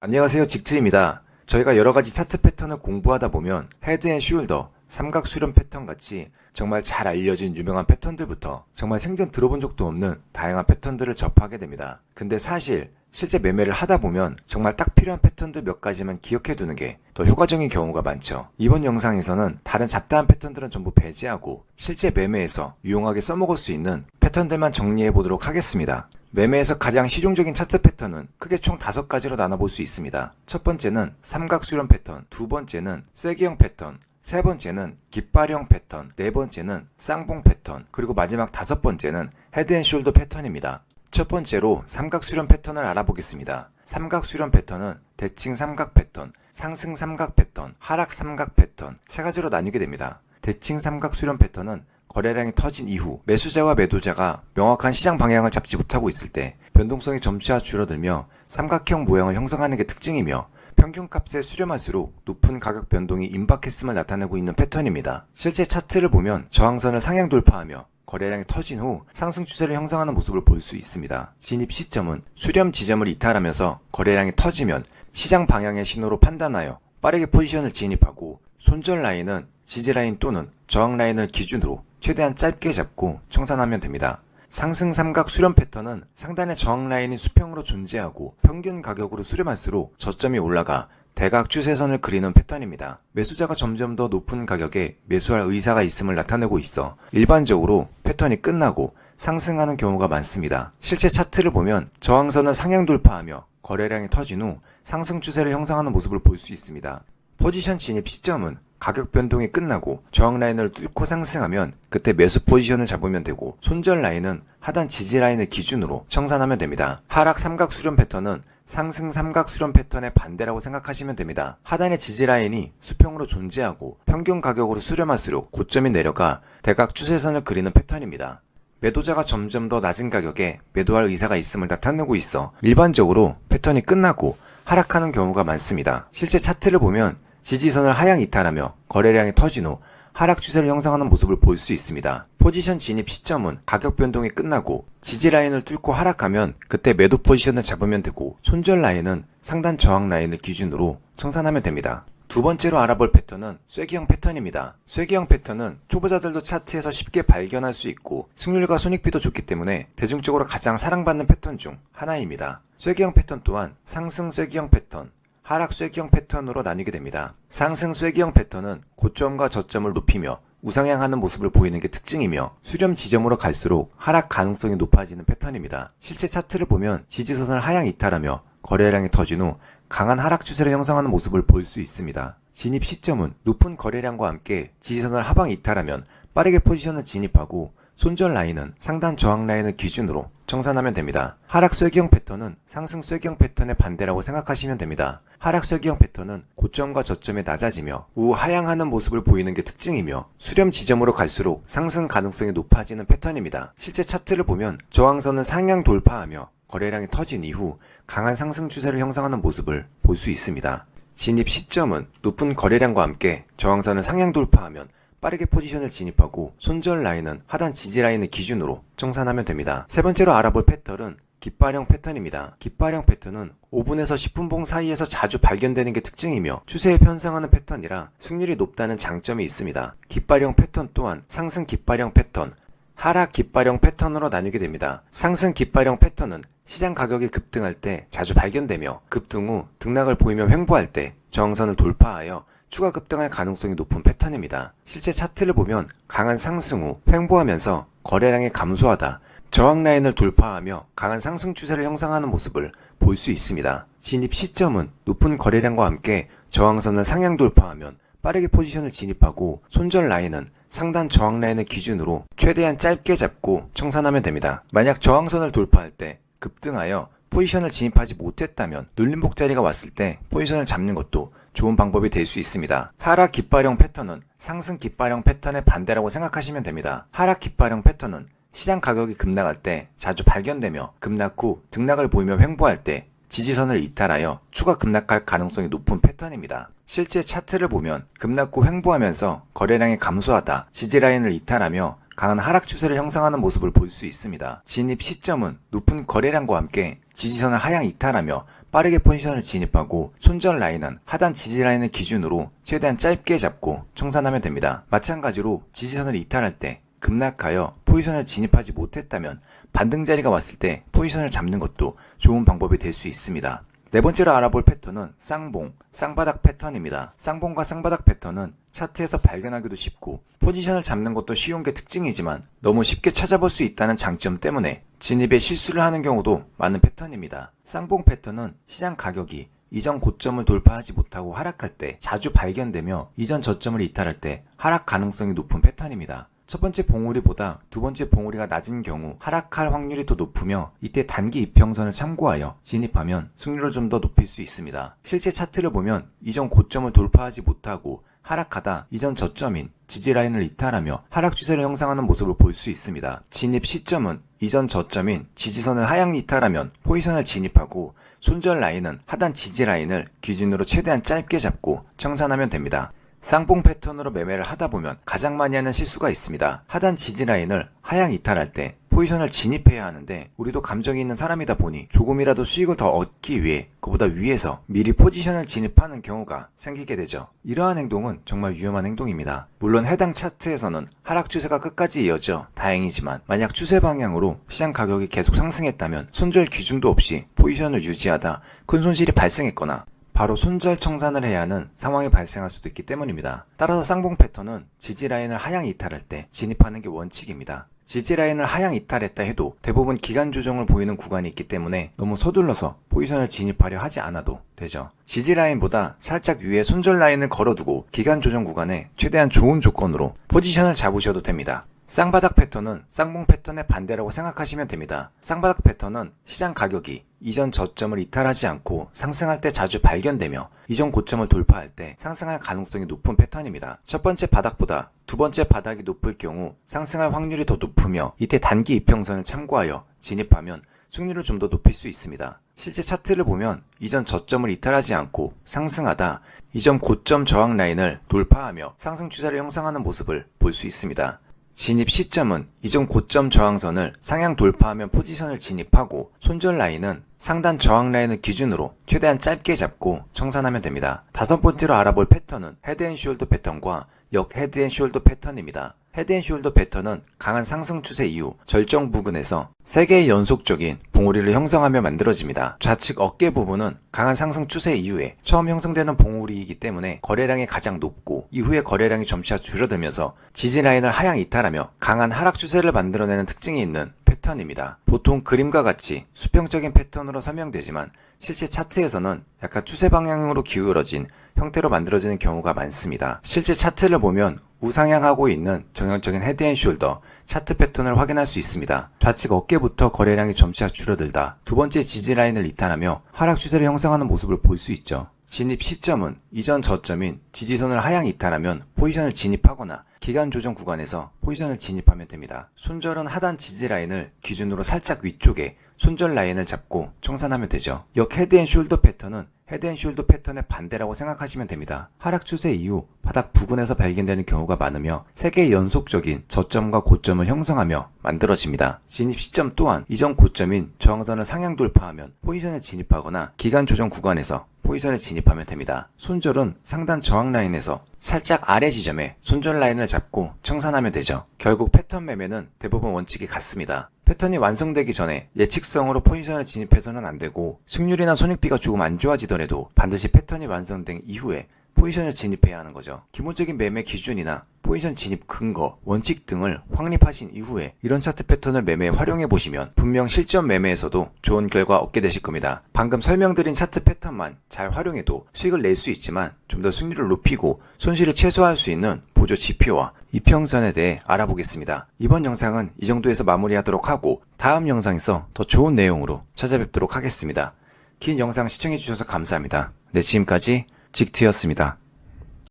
안녕하세요, 직트입니다. 저희가 여러가지 차트 패턴을 공부하다 보면 헤드 앤 숄더, 삼각 수렴 패턴 같이 정말 잘 알려진 유명한 패턴들부터 정말 생전 들어본 적도 없는 다양한 패턴들을 접하게 됩니다. 근데 사실 실제 매매를 하다 보면 정말 딱 필요한 패턴들 몇 가지만 기억해 두는 게 더 효과적인 경우가 많죠. 이번 영상에서는 다른 잡다한 패턴들은 전부 배제하고 실제 매매에서 유용하게 써먹을 수 있는 패턴들만 정리해 보도록 하겠습니다. 매매에서 가장 실용적인 차트 패턴은 크게 총 5가지로 나눠볼 수 있습니다. 첫 번째는 삼각 수렴 패턴, 두 번째는 쐐기형 패턴, 세 번째는 깃발형 패턴, 네 번째는 쌍봉 패턴, 그리고 마지막 5번째는 헤드 앤 숄더 패턴입니다. 첫 번째로 삼각 수렴 패턴을 알아보겠습니다. 삼각 수렴 패턴은 대칭 삼각 패턴, 상승 삼각 패턴, 하락 삼각 패턴 세 가지로 나뉘게 됩니다. 대칭 삼각 수렴 패턴은 거래량이 터진 이후 매수자와 매도자가 명확한 시장 방향을 잡지 못하고 있을 때 변동성이 점차 줄어들며 삼각형 모양을 형성하는 게 특징이며 평균값에 수렴할수록 높은 가격 변동이 임박했음을 나타내고 있는 패턴입니다. 실제 차트를 보면 저항선을 상향 돌파하며 거래량이 터진 후 상승 추세를 형성하는 모습을 볼 수 있습니다. 진입 시점은 수렴 지점을 이탈하면서 거래량이 터지면 시장 방향의 신호로 판단하여 빠르게 포지션을 진입하고 손절 라인은 지지 라인 또는 저항 라인을 기준으로 최대한 짧게 잡고 청산하면 됩니다. 상승 삼각 수렴 패턴은 상단의 저항 라인이 수평으로 존재하고 평균 가격으로 수렴할수록 저점이 올라가 대각 추세선을 그리는 패턴입니다. 매수자가 점점 더 높은 가격에 매수할 의사가 있음을 나타내고 있어 일반적으로 패턴이 끝나고 상승하는 경우가 많습니다. 실제 차트를 보면 저항선은 상향 돌파하며 거래량이 터진 후 상승 추세를 형성하는 모습을 볼 수 있습니다. 포지션 진입 시점은 가격 변동이 끝나고 저항 라인을 뚫고 상승하면 그때 매수 포지션을 잡으면 되고 손절 라인은 하단 지지 라인을 기준으로 청산하면 됩니다. 하락 삼각 수렴 패턴은 상승 삼각 수렴 패턴의 반대라고 생각하시면 됩니다. 하단의 지지 라인이 수평으로 존재하고 평균 가격으로 수렴할수록 고점이 내려가 대각 추세선을 그리는 패턴입니다. 매도자가 점점 더 낮은 가격에 매도할 의사가 있음을 나타내고 있어 일반적으로 패턴이 끝나고 하락하는 경우가 많습니다. 실제 차트를 보면 지지선을 하향 이탈하며 거래량이 터진 후 하락 추세를 형성하는 모습을 볼 수 있습니다. 포지션 진입 시점은 가격 변동이 끝나고 지지 라인을 뚫고 하락하면 그때 매도 포지션을 잡으면 되고 손절 라인은 상단 저항 라인을 기준으로 청산하면 됩니다. 두 번째로 알아볼 패턴은 쐐기형 패턴입니다. 쐐기형 패턴은 초보자들도 차트에서 쉽게 발견할 수 있고 승률과 손익비도 좋기 때문에 대중적으로 가장 사랑받는 패턴 중 하나입니다. 쐐기형 패턴 또한 상승 쐐기형 패턴, 하락 쐐기형 패턴으로 나뉘게 됩니다. 상승 쐐기형 패턴은 고점과 저점을 높이며 우상향하는 모습을 보이는 게 특징이며 수렴 지점으로 갈수록 하락 가능성이 높아지는 패턴입니다. 실제 차트를 보면 지지선을 하향 이탈하며 거래량이 터진 후 강한 하락 추세를 형성하는 모습을 볼 수 있습니다. 진입 시점은 높은 거래량과 함께 지지선을 하방 이탈하면 빠르게 포지션을 진입하고 손절 라인은 상단 저항 라인을 기준으로 청산하면 됩니다. 하락 쐐기형 패턴은 상승 쐐기형 패턴의 반대라고 생각하시면 됩니다. 하락 쐐기형 패턴은 고점과 저점이 낮아지며 우하향하는 모습을 보이는 게 특징이며 수렴 지점으로 갈수록 상승 가능성이 높아지는 패턴입니다. 실제 차트를 보면 저항선은 상향 돌파하며 거래량이 터진 이후 강한 상승 추세를 형성하는 모습을 볼 수 있습니다. 진입 시점은 높은 거래량과 함께 저항선을 상향 돌파하면 빠르게 포지션을 진입하고 손절 라인은 하단 지지 라인을 기준으로 청산하면 됩니다. 세 번째로 알아볼 패턴은 깃발형 패턴입니다. 깃발형 패턴은 5분에서 10분 봉 사이에서 자주 발견되는 게 특징이며 추세에 편성하는 패턴이라 승률이 높다는 장점이 있습니다. 깃발형 패턴 또한 상승 깃발형 패턴, 하락 깃발형 패턴으로 나뉘게 됩니다. 상승 깃발형 패턴은 시장 가격이 급등할 때 자주 발견되며 급등 후 등락을 보이며 횡보할 때 저항선을 돌파하여 추가 급등할 가능성이 높은 패턴입니다. 실제 차트를 보면 강한 상승 후 횡보하면서 거래량이 감소하다 저항 라인을 돌파하며 강한 상승 추세를 형성하는 모습을 볼 수 있습니다. 진입 시점은 높은 거래량과 함께 저항선을 상향 돌파하면 빠르게 포지션을 진입하고 손절 라인은 상단 저항 라인을 기준으로 최대한 짧게 잡고 청산하면 됩니다. 만약 저항선을 돌파할 때 급등하여 포지션을 진입하지 못했다면 눌림목 자리가 왔을 때 포지션을 잡는 것도 좋은 방법이 될 수 있습니다. 하락 깃발형 패턴은 상승 깃발형 패턴의 반대라고 생각하시면 됩니다. 하락 깃발형 패턴은 시장 가격이 급락할 때 자주 발견되며 급락 후 등락을 보이며 횡보할 때 지지선을 이탈하여 추가 급락할 가능성이 높은 패턴입니다. 실제 차트를 보면 급락 후 횡보하면서 거래량이 감소하다 지지라인을 이탈하며 강한 하락 추세를 형성하는 모습을 볼 수 있습니다. 진입 시점은 높은 거래량과 함께 지지선을 하향 이탈하며 빠르게 포지션을 진입하고 손절 라인은 하단 지지 라인을 기준으로 최대한 짧게 잡고 청산하면 됩니다. 마찬가지로 지지선을 이탈할 때 급락하여 포지션을 진입하지 못했다면 반등 자리가 왔을 때 포지션을 잡는 것도 좋은 방법이 될 수 있습니다. 네 번째로 알아볼 패턴은 쌍봉, 쌍바닥 패턴입니다. 쌍봉과 쌍바닥 패턴은 차트에서 발견하기도 쉽고 포지션을 잡는 것도 쉬운 게 특징이지만 너무 쉽게 찾아볼 수 있다는 장점 때문에 진입에 실수를 하는 경우도 많은 패턴입니다. 쌍봉 패턴은 시장 가격이 이전 고점을 돌파하지 못하고 하락할 때 자주 발견되며 이전 저점을 이탈할 때 하락 가능성이 높은 패턴입니다. 첫 번째 봉우리보다 두 번째 봉우리가 낮은 경우 하락할 확률이 더 높으며 이때 단기 이평선을 참고하여 진입하면 승률을 좀 더 높일 수 있습니다. 실제 차트를 보면 이전 고점을 돌파하지 못하고 하락하다 이전 저점인 지지라인을 이탈하며 하락 추세를 형성하는 모습을 볼 수 있습니다. 진입 시점은 이전 저점인 지지선을 하향 이탈하면 포지션을 진입하고 손절 라인은 하단 지지라인을 기준으로 최대한 짧게 잡고 청산하면 됩니다. 쌍봉 패턴으로 매매를 하다 보면 가장 많이 하는 실수가 있습니다. 하단 지지라인을 하향 이탈할 때 포지션을 진입해야 하는데 우리도 감정이 있는 사람이다 보니 조금이라도 수익을 더 얻기 위해 그보다 위에서 미리 포지션을 진입하는 경우가 생기게 되죠. 이러한 행동은 정말 위험한 행동입니다. 물론 해당 차트에서는 하락 추세가 끝까지 이어져 다행이지만 만약 추세 방향으로 시장 가격이 계속 상승했다면 손절 기준도 없이 포지션을 유지하다 큰 손실이 발생했거나 바로 손절 청산을 해야 하는 상황이 발생할 수도 있기 때문입니다. 따라서 쌍봉 패턴은 지지라인을 하향 이탈할 때 진입하는 게 원칙입니다. 지지라인을 하향 이탈했다 해도 대부분 기간 조정을 보이는 구간이 있기 때문에 너무 서둘러서 포지션을 진입하려 하지 않아도 되죠. 지지라인보다 살짝 위에 손절 라인을 걸어두고 기간 조정 구간에 최대한 좋은 조건으로 포지션을 잡으셔도 됩니다. 쌍바닥 패턴은 쌍봉 패턴의 반대라고 생각하시면 됩니다. 쌍바닥 패턴은 시장 가격이 이전 저점을 이탈하지 않고 상승할 때 자주 발견되며 이전 고점을 돌파할 때 상승할 가능성이 높은 패턴입니다. 첫 번째 바닥보다 두 번째 바닥이 높을 경우 상승할 확률이 더 높으며 이때 단기 이평선을 참고하여 진입하면 승률을 좀 더 높일 수 있습니다. 실제 차트를 보면 이전 저점을 이탈하지 않고 상승하다 이전 고점 저항 라인을 돌파하며 상승 추세를 형성하는 모습을 볼 수 있습니다. 진입 시점은 이전 고점 저항선을 상향 돌파하면 포지션을 진입하고 손절 라인은 상단 저항 라인을 기준으로 최대한 짧게 잡고 청산하면 됩니다. 다섯 번째로 알아볼 패턴은 헤드앤숄더 패턴과 역 헤드앤숄더 패턴입니다. 헤드앤숄더 패턴은 강한 상승 추세 이후 절정 부근에서 3개의 연속적인 봉우리를 형성하며 만들어집니다. 좌측 어깨 부분은 강한 상승 추세 이후에 처음 형성되는 봉우리이기 때문에 거래량이 가장 높고 이후에 거래량이 점차 줄어들면서 지지라인을 하향 이탈하며 강한 하락 추세를 만들어내는 특징이 있는 패턴입니다. 보통 그림과 같이 수평적인 패턴으로 설명되지만 실제 차트에서는 약간 추세 방향으로 기울어진 형태로 만들어지는 경우가 많습니다. 실제 차트를 보면 우상향하고 있는 정형적인 헤드앤숄더 차트 패턴을 확인할 수 있습니다. 좌측 어깨부터 거래량이 점차 줄어들다 두 번째 지지라인을 이탈하며 하락 추세를 형성하는 모습을 볼 수 있죠. 진입 시점은 이전 저점인 지지선을 하향 이탈하면 포지션을 진입하거나 기간 조정 구간에서 포지션을 진입하면 됩니다. 손절은 하단 지지라인을 기준으로 살짝 위쪽에 손절 라인을 잡고 청산하면 되죠. 역 헤드앤숄더 패턴은 헤드앤숄더 패턴의 반대라고 생각하시면 됩니다. 하락 추세 이후 바닥 부근에서 발견되는 경우가 많으며 3개의 연속적인 저점과 고점을 형성하며 만들어집니다. 진입 시점 또한 이전 고점인 저항선을 상향 돌파하면 포지션을 진입하거나 기간 조정 구간에서 포지션을 진입하면 됩니다. 손절은 상단 저항 라인에서 살짝 아래 지점에 손절 라인을 잡고 청산하면 되죠. 결국 패턴 매매는 대부분 원칙이 같습니다. 패턴이 완성되기 전에 예측성으로 포지션을 진입해서는 안 되고 승률이나 손익비가 조금 안 좋아지더라도 반드시 패턴이 완성된 이후에 포지션을 진입해야 하는 거죠. 기본적인 매매 기준이나 포지션 진입 근거, 원칙 등을 확립하신 이후에 이런 차트 패턴을 매매에 활용해 보시면 분명 실전 매매에서도 좋은 결과 얻게 되실 겁니다. 방금 설명드린 차트 패턴만 잘 활용해도 수익을 낼 수 있지만 좀 더 승률을 높이고 손실을 최소화할 수 있는 보조 지표와 이평선에 대해 알아보겠습니다. 이번 영상은 이 정도에서 마무리하도록 하고 다음 영상에서 더 좋은 내용으로 찾아뵙도록 하겠습니다. 긴 영상 시청해주셔서 감사합니다. 네, 지금까지 직트였습니다.